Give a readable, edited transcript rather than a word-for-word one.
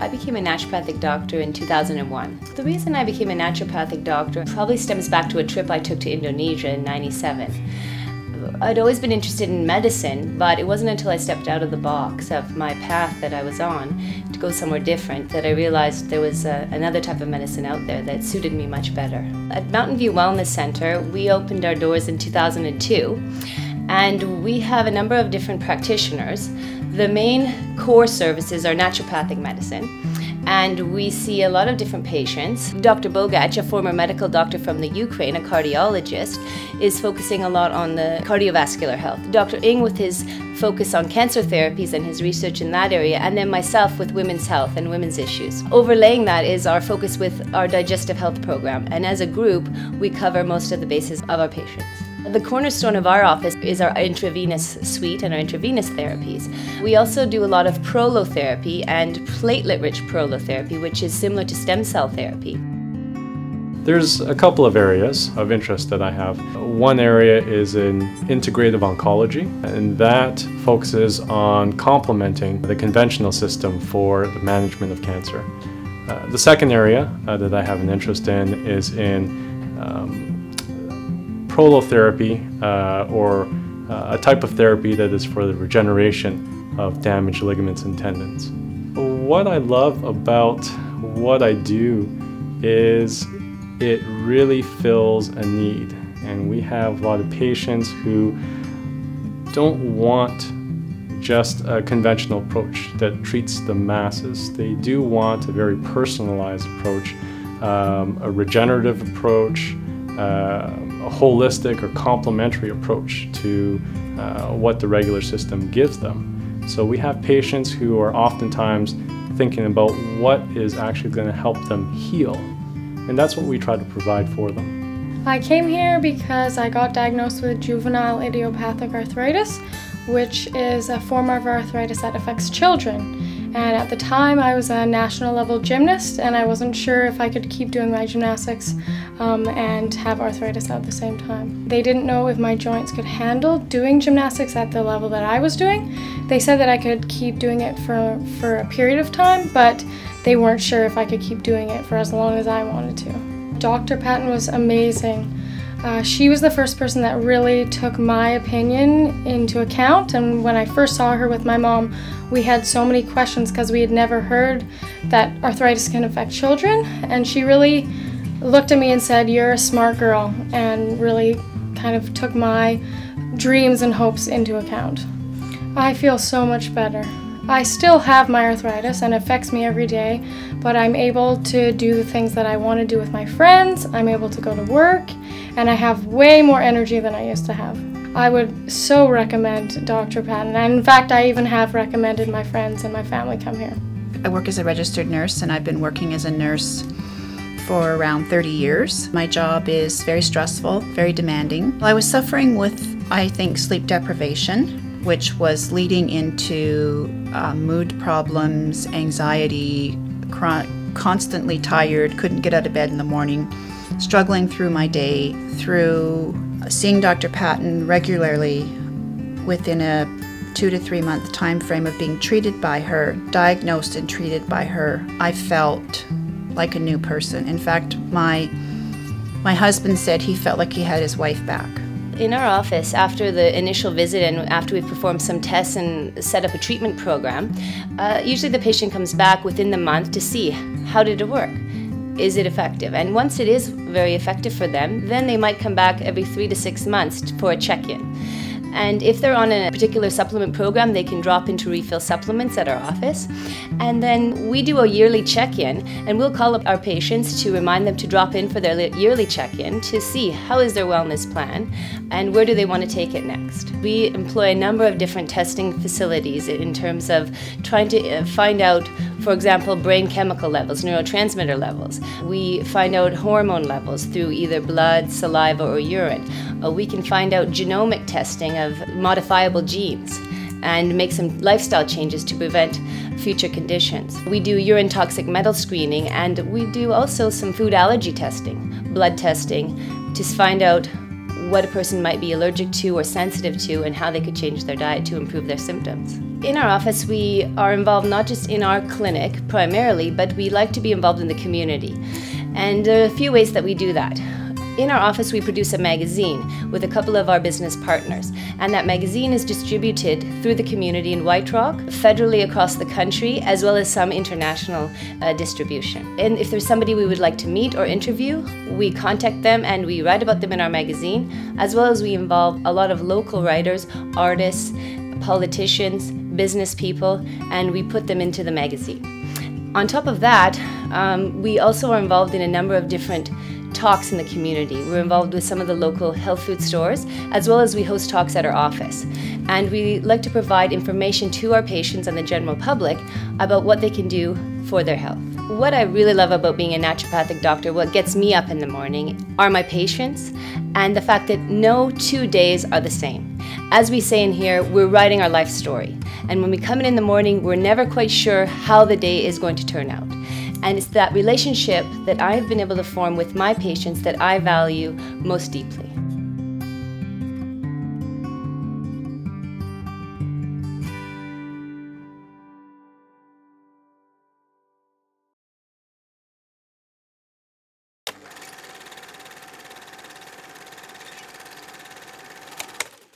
I became a naturopathic doctor in 2001. The reason I became a naturopathic doctor probably stems back to a trip I took to Indonesia in '97. I'd always been interested in medicine, but it wasn't until I stepped out of the box of my path that I was on to go somewhere different that I realized there was another type of medicine out there that suited me much better. At Mountainview Wellness Centre, we opened our doors in 2002, and we have a number of different practitioners. The main core services are naturopathic medicine, and we see a lot of different patients. Dr. Bogac, a former medical doctor from the Ukraine, a cardiologist, is focusing a lot on the cardiovascular health. Dr. Ng with his focus on cancer therapies and his research in that area, and then myself with women's health and women's issues. Overlaying that is our focus with our digestive health program, and as a group, we cover most of the bases of our patients. The cornerstone of our office is our intravenous suite and our intravenous therapies. We also do a lot of prolotherapy and platelet-rich prolotherapy, which is similar to stem cell therapy. There's a couple of areas of interest that I have. One area is in integrative oncology, and that focuses on complementing the conventional system for the management of cancer. The second area that I have an interest in is in prolotherapy, or a type of therapy that is for the regeneration of damaged ligaments and tendons. What I love about what I do is it really fills a need, and we have a lot of patients who don't want just a conventional approach that treats the masses. They do want a very personalized approach, a regenerative approach, a holistic or complementary approach to what the regular system gives them. So we have patients who are oftentimes thinking about what is actually going to help them heal, and that's what we try to provide for them. I came here because I got diagnosed with juvenile idiopathic arthritis, which is a form of arthritis that affects children. And at the time I was a national level gymnast, and I wasn't sure if I could keep doing my gymnastics and have arthritis at the same time. They didn't know if my joints could handle doing gymnastics at the level that I was doing. They said that I could keep doing it for a period of time, but they weren't sure if I could keep doing it for as long as I wanted to. Dr. Patton was amazing. She was the first person that really took my opinion into account, and when I first saw her with my mom, we had so many questions because we had never heard that arthritis can affect children, and she really looked at me and said, "You're a smart girl," and really kind of took my dreams and hopes into account. I feel so much better. I still have my arthritis and it affects me every day, but I'm able to do the things that I want to do with my friends, I'm able to go to work, and I have way more energy than I used to have. I would so recommend Dr. Patton, and in fact I even have recommended my friends and my family come here. I work as a registered nurse, and I've been working as a nurse for around 30 years. My job is very stressful, very demanding. I was suffering with, I think, sleep deprivation, which was leading into mood problems, anxiety, constantly tired, couldn't get out of bed in the morning, struggling through my day, through seeing Dr. Patton regularly within a 2 to 3 month time frame of being treated by her, diagnosed and treated by her. I felt like a new person. In fact, my husband said he felt like he had his wife back. In our office, after the initial visit and after we've performed some tests and set up a treatment program, usually the patient comes back within the month to see how did it work. Is it effective? And once it is very effective for them, then they might come back every 3 to 6 months for a check-in. And if they're on a particular supplement program, they can drop in to refill supplements at our office. And then we do a yearly check-in, and we'll call up our patients to remind them to drop in for their yearly check-in to see how is their wellness plan and where do they want to take it next. We employ a number of different testing facilities in terms of trying to find out, for example, brain chemical levels, neurotransmitter levels. We find out hormone levels through either blood, saliva, or urine. We can find out genomic testing of modifiable genes and make some lifestyle changes to prevent future conditions. We do urine toxic metal screening, and we do also some food allergy testing, blood testing, to find out what a person might be allergic to or sensitive to and how they could change their diet to improve their symptoms. In our office, we are involved not just in our clinic primarily, but we like to be involved in the community. And there are a few ways that we do that. In our office, we produce a magazine with a couple of our business partners, and that magazine is distributed through the community in White Rock, federally across the country, as well as some international distribution. And if there's somebody we would like to meet or interview, we contact them and we write about them in our magazine, as well as we involve a lot of local writers, artists, politicians, business people, and we put them into the magazine. On top of that, we also are involved in a number of different talks in the community. We're involved with some of the local health food stores, as well as we host talks at our office. And we like to provide information to our patients and the general public about what they can do for their health. What I really love about being a naturopathic doctor, what gets me up in the morning, are my patients and the fact that no 2 days are the same. As we say in here, we're writing our life story. And when we come in the morning, we're never quite sure how the day is going to turn out. And it's that relationship that I've been able to form with my patients that I value most deeply.